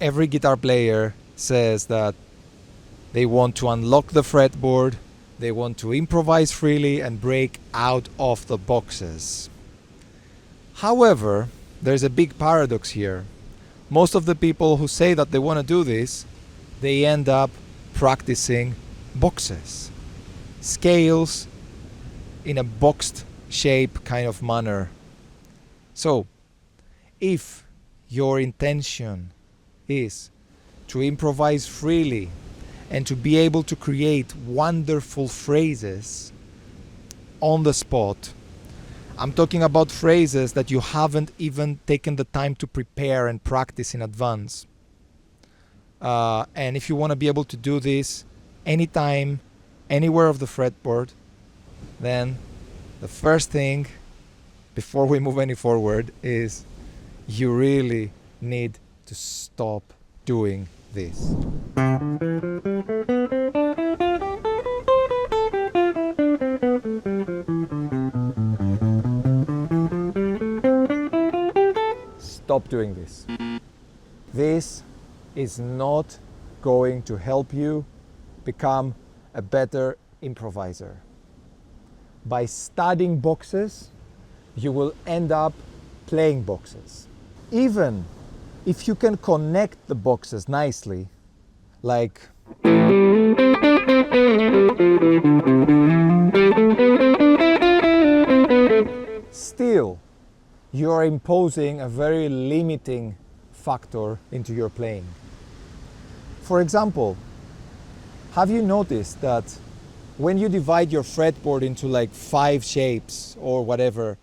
Every guitar player says that they want to unlock the fretboard, they want to improvise freely and break out of the boxes. However, there's a big paradox here. Most of the people who say that they want to do this, they end up practicing boxes, scales in a boxed shape kind of manner. So, if your intention is to improvise freely and to be able to create wonderful phrases on the spot, I'm talking about phrases that you haven't even taken the time to prepare and practice in advance. And if you want to be able to do this anytime, anywhere of the fretboard, then the first thing before we move any forward is you really need to stop doing this. Stop doing this. This is not going to help you become a better improviser. By studying boxes, you will end up playing boxes. Even if you can connect the boxes nicely, like still you are imposing a very limiting factor into your playing. For example, have you noticed that when you divide your fretboard into like 5 shapes or whatever,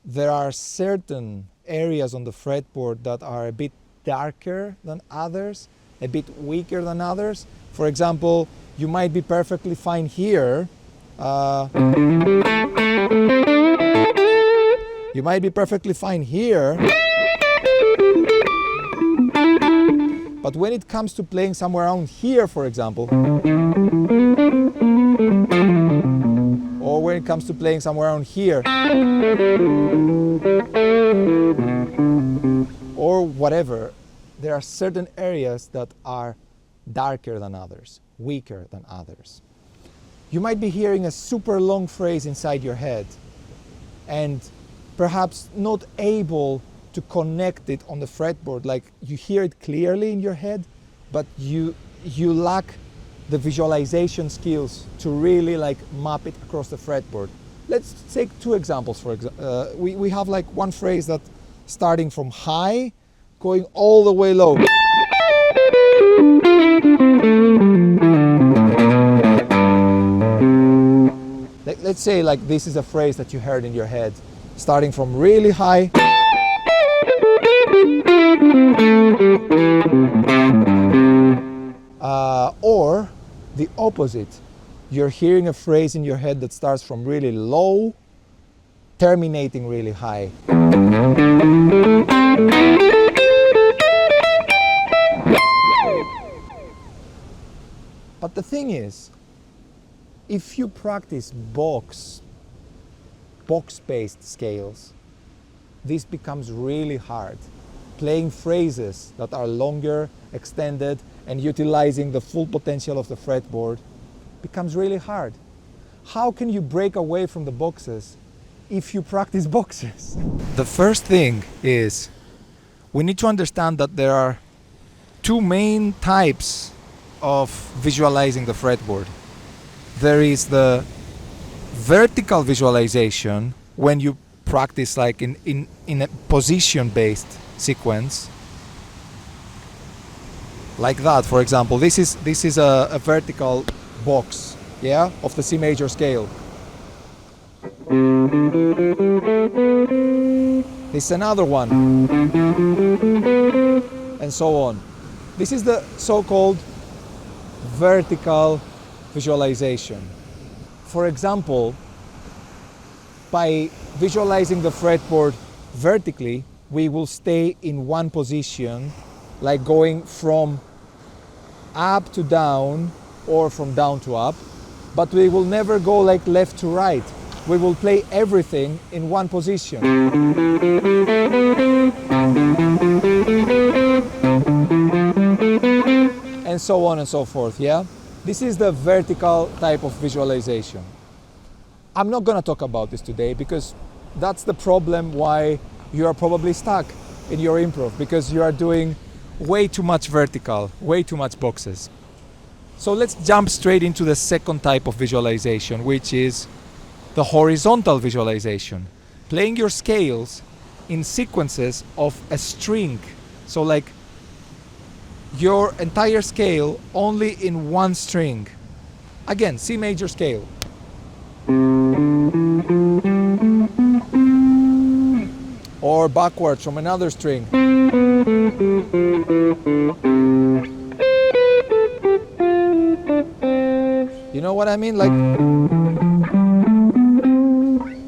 there are certain areas on the fretboard that are a bit darker than others, a bit weaker than others? For example, you might be perfectly fine here. You might be perfectly fine here. But when it comes to playing somewhere around here, for example, or when it comes to playing somewhere around here, or whatever, there are certain areas that are darker than others, weaker than others. You might be hearing a super long phrase inside your head and perhaps not able to connect it on the fretboard. Like you hear it clearly in your head, but you lack the visualization skills to really like map it across the fretboard. Let's take 2 examples. We have like one phrase that starting from high, going all the way low. Let's say like this is a phrase that you heard in your head, starting from really high or the opposite. You're hearing a phrase in your head that starts from really low, terminating really high. But the thing is, if you practice box-based scales, this becomes really hard. Playing phrases that are longer, extended, and utilizing the full potential of the fretboard becomes really hard. How can you break away from the boxes if you practice boxes? The first thing is we need to understand that there are 2 main types of visualizing the fretboard. There is the vertical visualization when you practice like in a position-based sequence, like that. For example, this is a vertical box, yeah, of the C major scale. This is another one, and so on. This is the so-called vertical visualization. For example, by visualizing the fretboard vertically, we will stay in one position, like going from up to down or from down to up, but we will never go like left to right. We will play everything in one position. and so on and so forth, yeah? This is the vertical type of visualization. I'm not gonna talk about this today because that's the problem why you are probably stuck in your improv, because you are doing way too much vertical, way too much boxes. So let's jump straight into the second type of visualization, which is the horizontal visualization. Playing your scales in sequences of a string. So like your entire scale only in one string. Again, C major scale. Or backwards from another string. You know what I mean? Like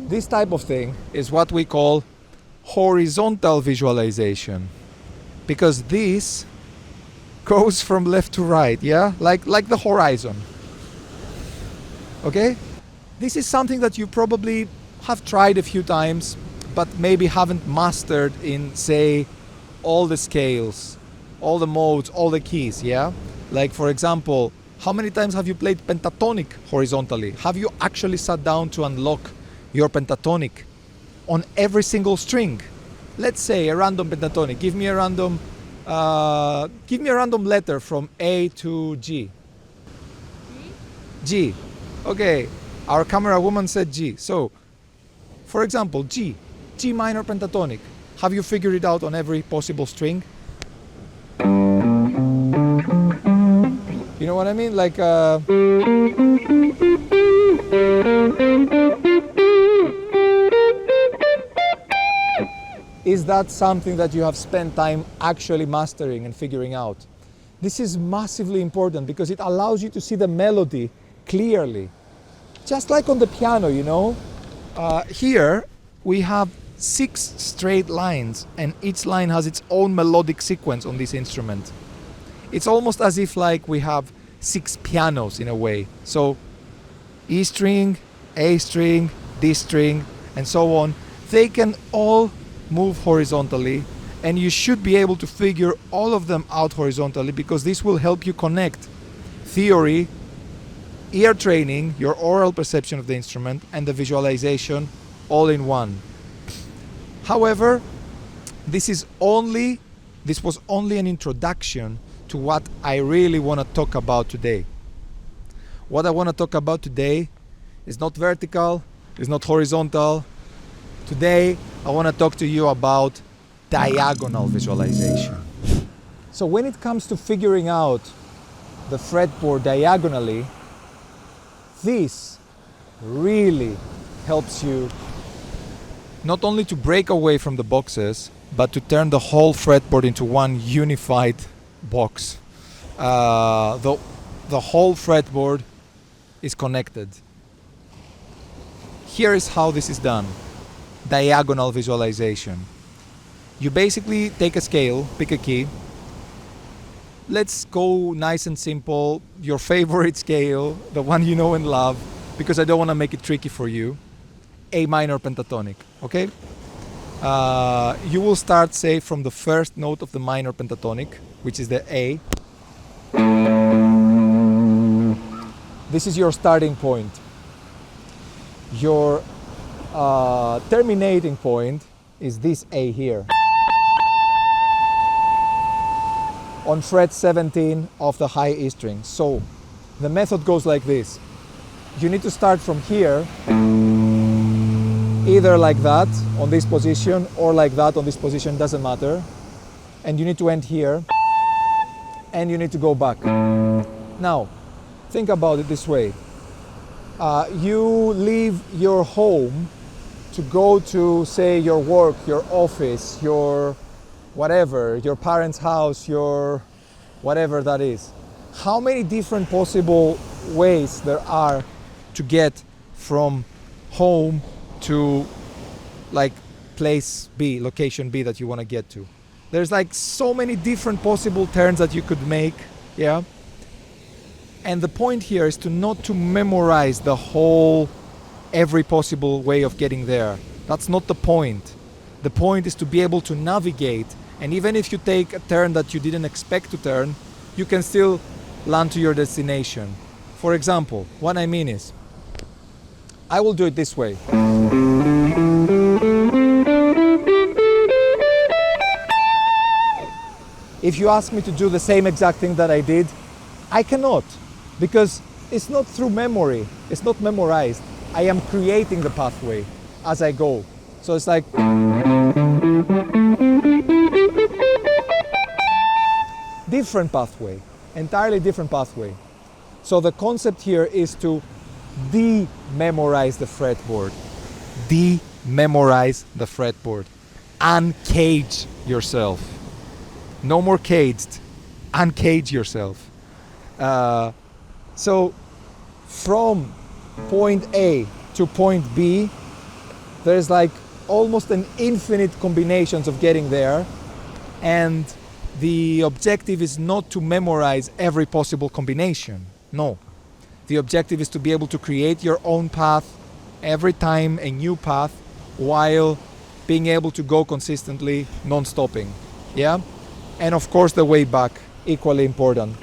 this type of thing is what we call horizontal visualization, because this goes from left to right, yeah? Like the horizon. Okay? This is something that you probably have tried a few times, but maybe haven't mastered in, say, all the scales, all the modes, all the keys, yeah? Like, for example, how many times have you played pentatonic horizontally? Have you actually sat down to unlock your pentatonic on every single string? Let's say a random pentatonic. Give me a random letter from A to G. G. Okay. Our camera woman said G. So, for example, G minor pentatonic. Have you figured it out on every possible string? You know what I mean? Like is that something that you have spent time actually mastering and figuring out? This is massively important because it allows you to see the melody clearly. Just like on the piano, you know? Here we have 6 straight lines, and each line has its own melodic sequence on this instrument. It's almost as if like we have 6 pianos in a way. So E string, A string, D string, and so on. They can all move horizontally, and you should be able to figure all of them out horizontally, because this will help you connect theory, ear training, your oral perception of the instrument, and the visualization all in one. However, this was only an introduction to what I really want to talk about today. What I want to talk about today is not vertical, is not horizontal. Today, I want to talk to you about diagonal visualization. So when it comes to figuring out the fretboard diagonally, this really helps you not only to break away from the boxes, but to turn the whole fretboard into one unified box. The whole fretboard is connected. Here is how this is done. Diagonal visualization. You basically take a scale, pick a key. Let's go nice and simple. Your favorite scale, the one you know and love, because I don't want to make it tricky for you. A minor pentatonic, okay? You will start, say, from the first note of the minor pentatonic, which is the A. This is your starting point. Your terminating point is this A here, on fret 17 of the high E string. So the method goes like this. You need to start from here, either like that on this position or like that on this position, doesn't matter. And you need to end here, and you need to go back. Now, think about it this way. You leave your home to go to, say, your work, your office, your whatever, your parents' house, your whatever that is. How many different possible ways there are to get from home to like place B, location B that you want to get to? There's like so many different possible turns that you could make, yeah? And the point here is to not to memorize the whole, every possible way of getting there. That's not the point. The point is to be able to navigate, and even if you take a turn that you didn't expect to turn, you can still land to your destination. For example, what I mean is, I will do it this way. If you ask me to do the same exact thing that I did, I cannot, because it's not through memory, it's not memorized. I am creating the pathway as I go. So it's like different pathway, entirely different pathway. So the concept here is to de-memorize the fretboard. De-memorize the fretboard. Uncage yourself. No more caged. Uncage yourself. So from point A to point B, there's like almost an infinite combinations of getting there, and the objective is not to memorize every possible combination. No. The objective is to be able to create your own path every time, a new path, while being able to go consistently, non-stopping. Yeah? And of course the way back, equally important.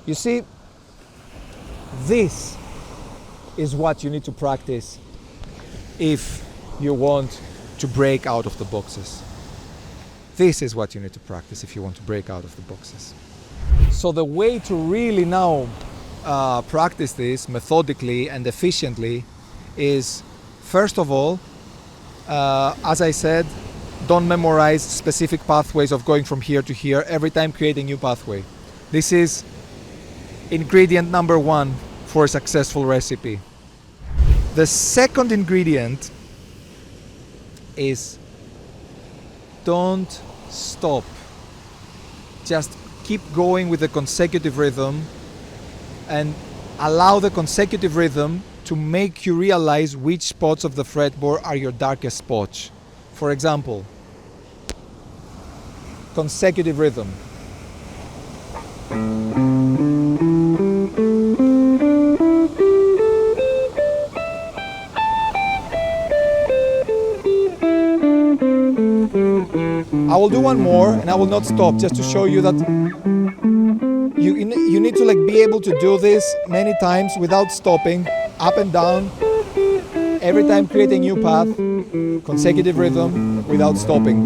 You see, this is what you need to practice if you want to break out of the boxes. This is what you need to practice if you want to break out of the boxes. So the way to really now practice this methodically and efficiently is, first of all, as I said, don't memorize specific pathways of going from here to here. Every time create a new pathway. This is ingredient number one for a successful recipe. The second ingredient is don't stop. Just keep going with the consecutive rhythm and allow the consecutive rhythm to make you realize which spots of the fretboard are your darkest spots. For example, consecutive rhythm. I will do one more and I will not stop, just to show you that you need to be able to do this many times without stopping, up and down, every time create a new path, consecutive rhythm without stopping.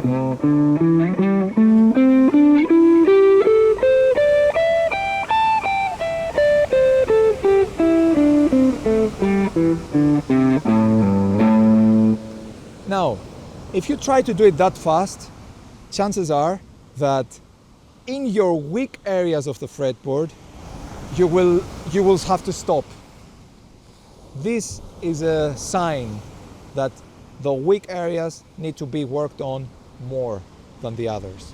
Now, if you try to do it that fast, chances are that in your weak areas of the fretboard, you will have to stop. This is a sign that the weak areas need to be worked on more than the others.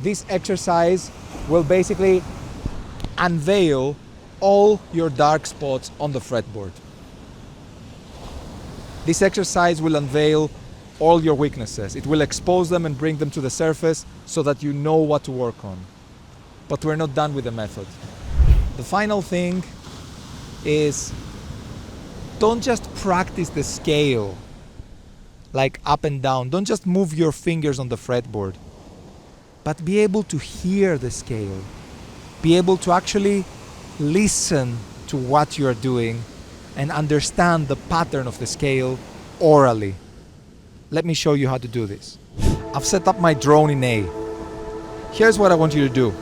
This exercise will basically unveil all your dark spots on the fretboard. This exercise will unveil all your weaknesses. It will expose them and bring them to the surface so that you know what to work on. But we're not done with the method. The final thing is, don't just practice the scale, like up and down. Don't just move your fingers on the fretboard, but be able to hear the scale. Be able to actually listen to what you're doing and understand the pattern of the scale orally. Let me show you how to do this. I've set up my drone in A. Here's what I want you to do.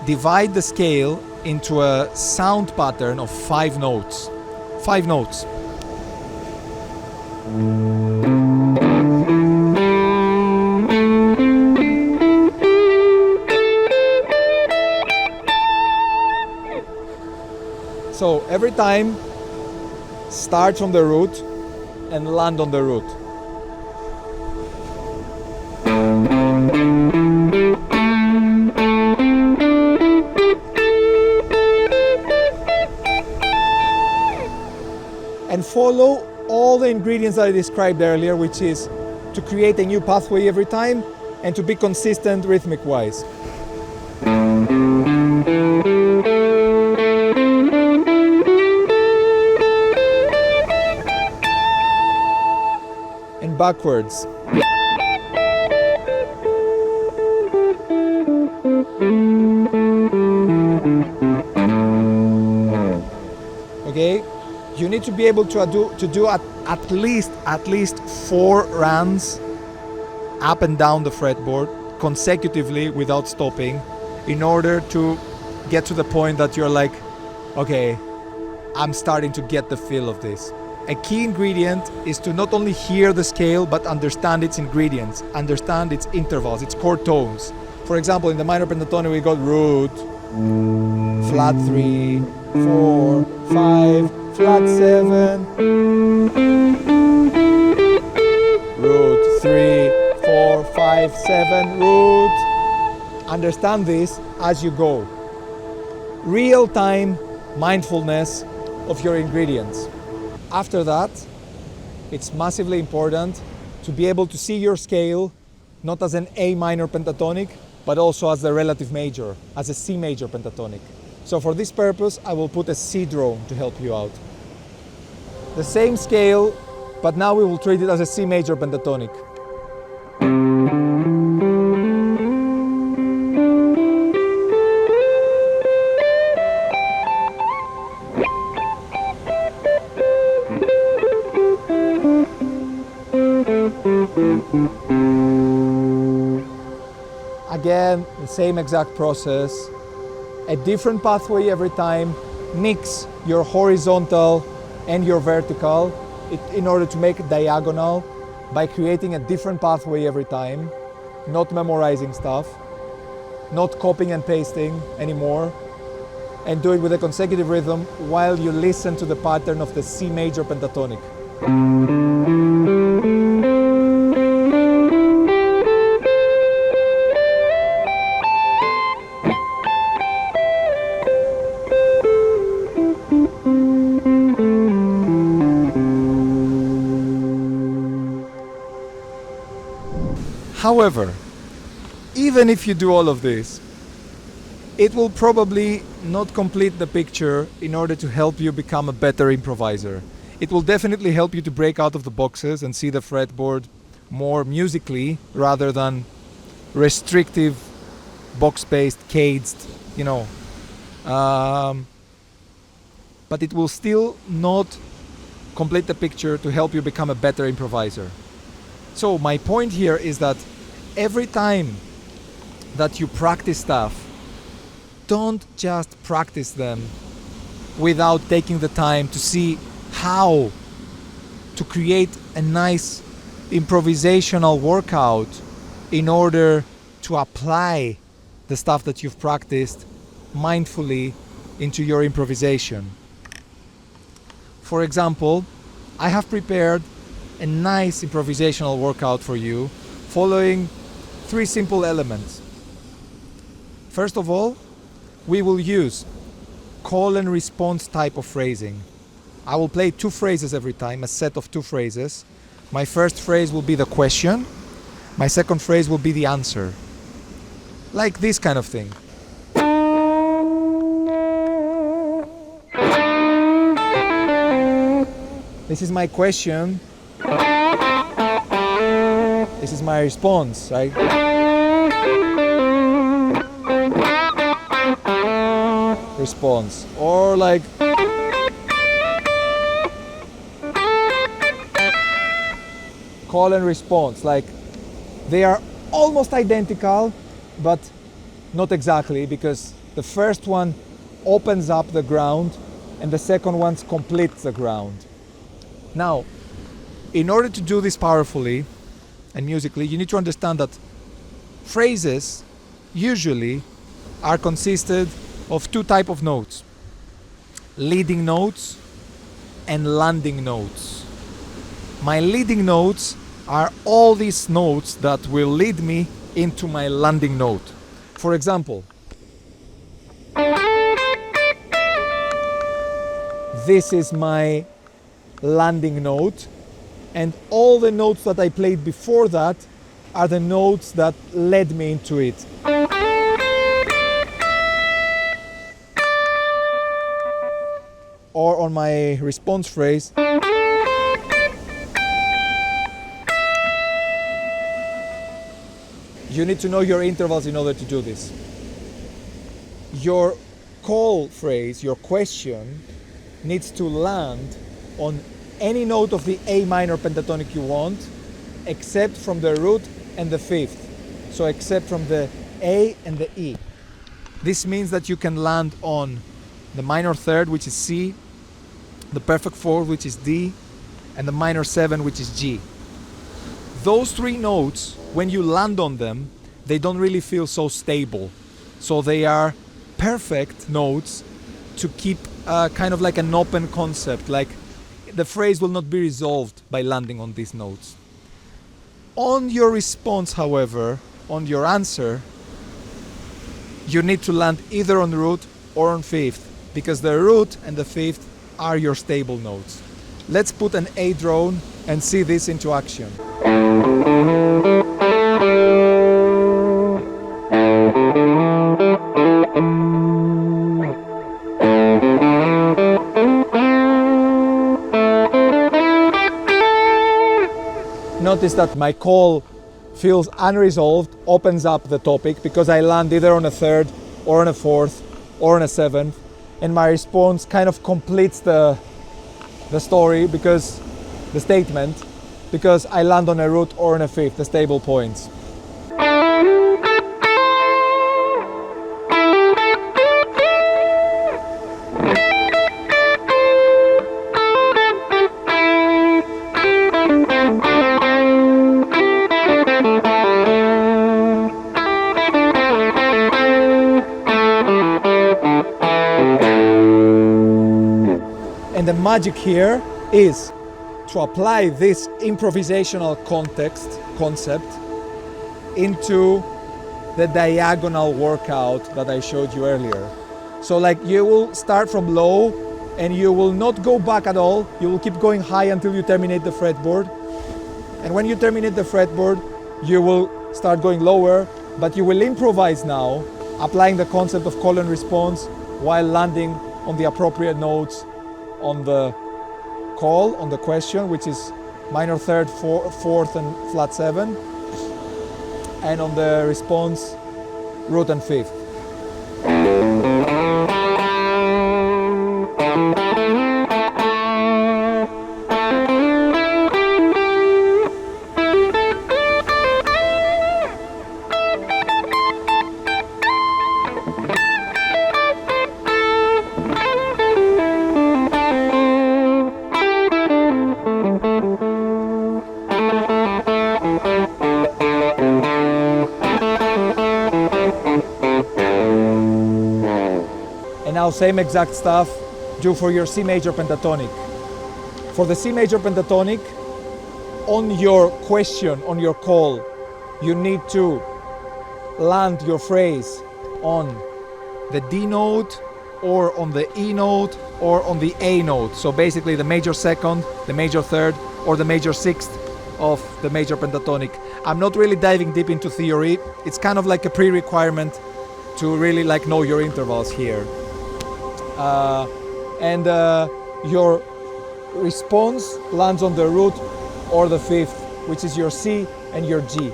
Divide the scale into a sound pattern of 5 notes. 5 notes. So every time, start from the root and land on the root. And follow all the ingredients that I described earlier, which is to create a new pathway every time and to be consistent rhythmic-wise. it backwards. Okay, you need to be able to do at least 4 runs up and down the fretboard consecutively without stopping, in order to get to the point that you're like, okay, I'm starting to get the feel of this. A key ingredient is to not only hear the scale, but understand its ingredients, understand its intervals, its chord tones. For example, in the minor pentatonic we got root, flat 3, 4, 5, flat 7, root 3, 4, 5, 7, root. Understand this as you go. Real-time mindfulness of your ingredients. After that, it's massively important to be able to see your scale not as an A minor pentatonic, but also as the relative major, as a C major pentatonic. So for this purpose, I will put a C drone to help you out. The same scale, but now we will treat it as a C major pentatonic. Again, the same exact process, a different pathway every time. Mix your horizontal and your vertical in order to make it diagonal by creating a different pathway every time, not memorizing stuff, not copying and pasting anymore, and do it with a consecutive rhythm while you listen to the pattern of the C major pentatonic. However, even if you do all of this, it will probably not complete the picture in order to help you become a better improviser. It will definitely help you to break out of the boxes and see the fretboard more musically rather than restrictive, box-based, caged, but it will still not complete the picture to help you become a better improviser. So my point here is that every time that you practice stuff, don't just practice them without taking the time to see how to create a nice improvisational workout in order to apply the stuff that you've practiced mindfully into your improvisation. For example, I have prepared a nice improvisational workout for you, following 3 simple elements. First of all, we will use call and response type of phrasing. I will play 2 phrases every time, a set of 2 phrases. My first phrase will be the question, my second phrase will be the answer. Like this kind of thing. This is my question. This is my response, right? Response. Or like call and response. Like they are almost identical, but not exactly, because the first one opens up the ground and the second one completes the ground. Now, in order to do this powerfully and musically, you need to understand that phrases usually are consisted of 2 types of notes: leading notes and landing notes. My leading notes are all these notes that will lead me into my landing note. For example, this is my landing note, and all the notes that I played before that are the notes that led me into it. Or on my response phrase, You need to know your intervals in order to do this. Your call phrase, your question, needs to land on any note of the A minor pentatonic you want, except from the root and the fifth. So except from the A and the E. This means that you can land on the minor third, which is C, the perfect fourth, which is D, and the minor seven, which is G. Those three notes, when you land on them, they don't really feel so stable. So they are perfect notes to keep kind of like an open concept, like the phrase will not be resolved by landing on these notes. On your response, however, on your answer, you need to land either on root or on fifth, because the root and the fifth are your stable notes. Let's put an A drone and see this into action. Notice that my call feels unresolved, opens up the topic, because I land either on a third or on a fourth or on a seventh, and my response kind of completes the story, because the statement, because I land on a root or on a fifth, the stable points. And the magic here is to apply this improvisational concept into the diagonal workout that I showed you earlier. So like you will start from low and you will not go back at all. You will keep going high until you terminate the fretboard. And when you terminate the fretboard, you will start going lower, but you will improvise now, applying the concept of call and response while landing on the appropriate notes on the call, on the question, which is minor third, fourth and flat seven, and on the response, root and fifth. Now same exact stuff do for your C major pentatonic. For the C major pentatonic, on your question, on your call, you need to land your phrase on the D note or on the E note or on the A note. So basically the major second, the major third or the major sixth of the major pentatonic. I'm not really diving deep into theory. It's kind of like a pre-requirement to really like know your intervals here. Your response lands on the root or the fifth, which is your C and your G.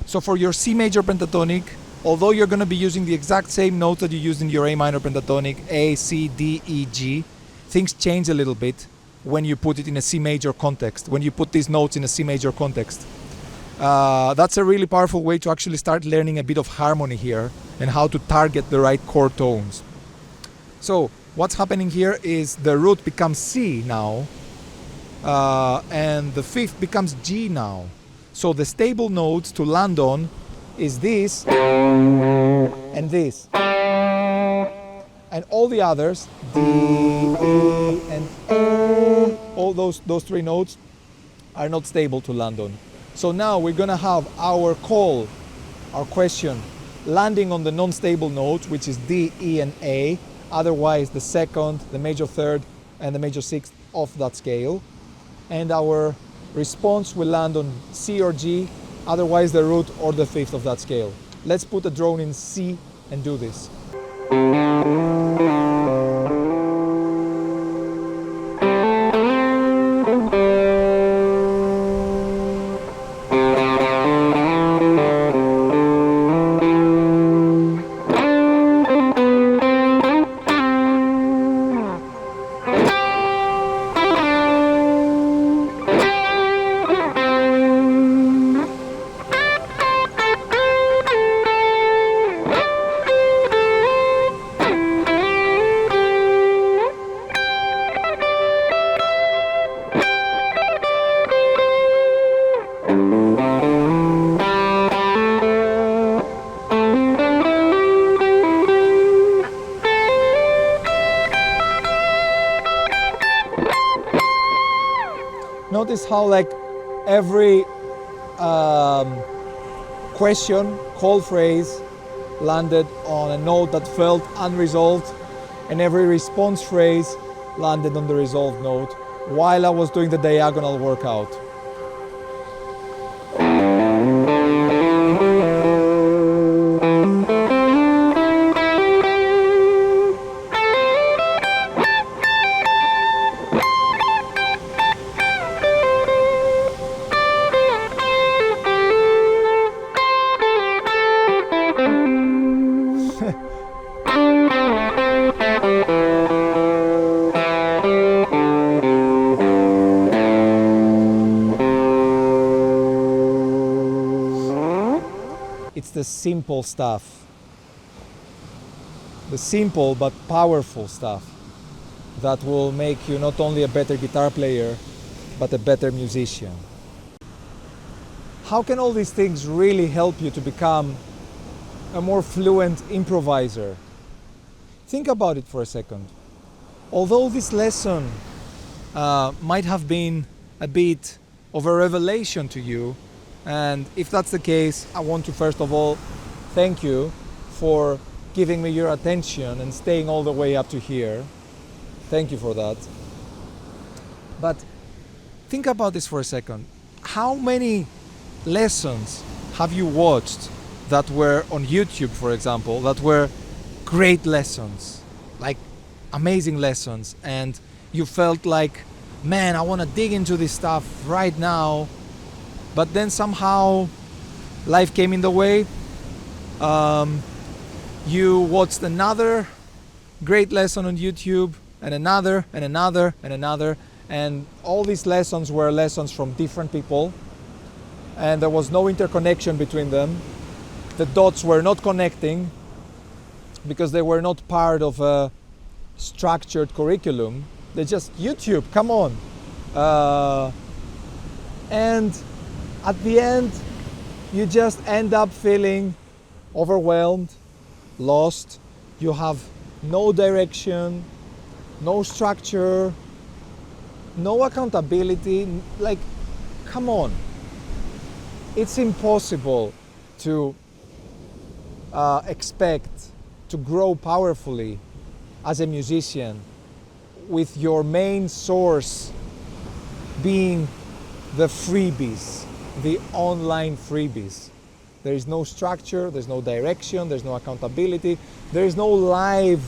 So for your C major pentatonic, although you're going to be using the exact same notes that you used in your A minor pentatonic, A, C, D, E, G, things change a little bit when you put it in a C major context, when you put these notes in a C major context. That's a really powerful way to actually start learning a bit of harmony here and how to target the right chord tones. So what's happening here is the root becomes C now, and the fifth becomes G now. So the stable notes to land on is this and this. And all the others, D, E, and A, all those three notes are not stable to land on. So now we're gonna have our call, our question, landing on the non-stable notes, which is D, E, and A. Otherwise the second, the major third, and the major sixth of that scale. And our response will land on C or G, otherwise the root or the fifth of that scale. Let's put a drone in C and do this. notice how like every question, call phrase landed on a note that felt unresolved, and every response phrase landed on the resolved note while I was doing the diagonal workout. It's the simple stuff, the simple but powerful stuff that will make you not only a better guitar player, but a better musician. How can all these things really help you to become a more fluent improviser? Think about it for a second. Although this lesson might have been a bit of a revelation to you, and if that's the case, I want to first of all thank you for giving me your attention and staying all the way up to here. Thank you for that. But think about this for a second. How many lessons have you watched that were on YouTube, for example, that were great lessons, like amazing lessons, and you felt like, man, I want to dig into this stuff right now, but then somehow life came in the way. You watched another great lesson on YouTube, and another, and another, and another, and all these lessons were lessons from different people, and there was no interconnection between them. The dots were not connecting because they were not part of a structured curriculum. They're just YouTube, come on. And at the end, you just end up feeling overwhelmed, lost. You have no direction, no structure, no accountability. Like, come on. It's impossible to expect to grow powerfully as a musician with your main source being the freebies, the online freebies. There is no structure, there's no direction, there's no accountability, there is no live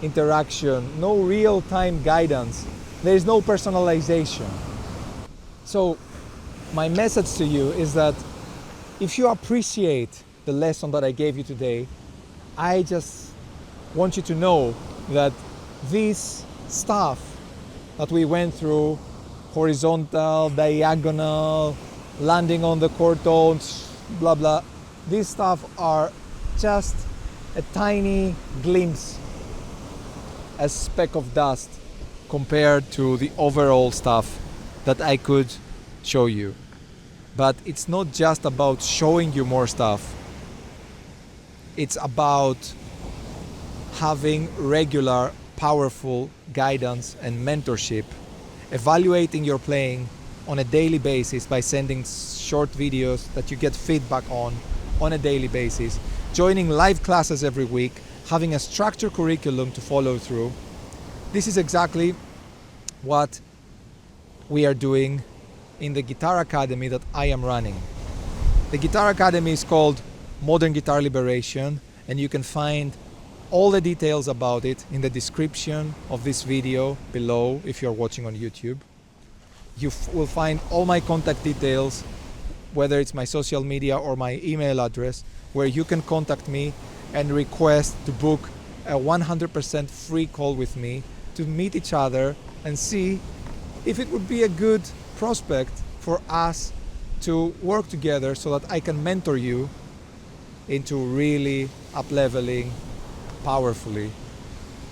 interaction, no real-time guidance, there is no personalization. So my message to you is that if you appreciate the lesson that I gave you today, I just want you to know that this stuff that we went through, horizontal, diagonal, landing on the chord tones, blah blah, these stuff are just a tiny glimpse, a speck of dust compared to the overall stuff that I could show you. But it's not just about showing you more stuff. It's about having regular, powerful guidance and mentorship, evaluating your playing on a daily basis by sending short videos that you get feedback on a daily basis, joining live classes every week, having a structured curriculum to follow through. This is exactly what we are doing in the Guitar Academy that I am running. The Guitar Academy is called Modern Guitar Liberation, and you can find all the details about it in the description of this video below if you're watching on YouTube. You will find all my contact details, whether it's my social media or my email address, where you can contact me and request to book a 100% free call with me to meet each other and see if it would be a good prospect for us to work together so that I can mentor you into really up-leveling powerfully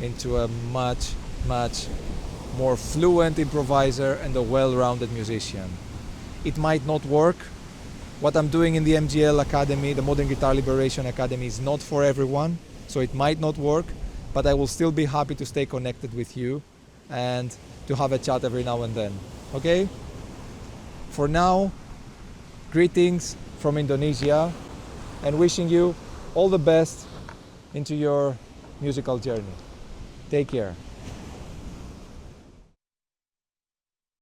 into a much more fluent improviser and a well-rounded musician. It might not work. What I'm doing in the MGL Academy, the Modern Guitar Liberation Academy, is not for everyone, so it might not work, but I will still be happy to stay connected with you and to have a chat every now and then. Okay? For now, greetings from Indonesia and wishing you all the best into your musical journey. Take care.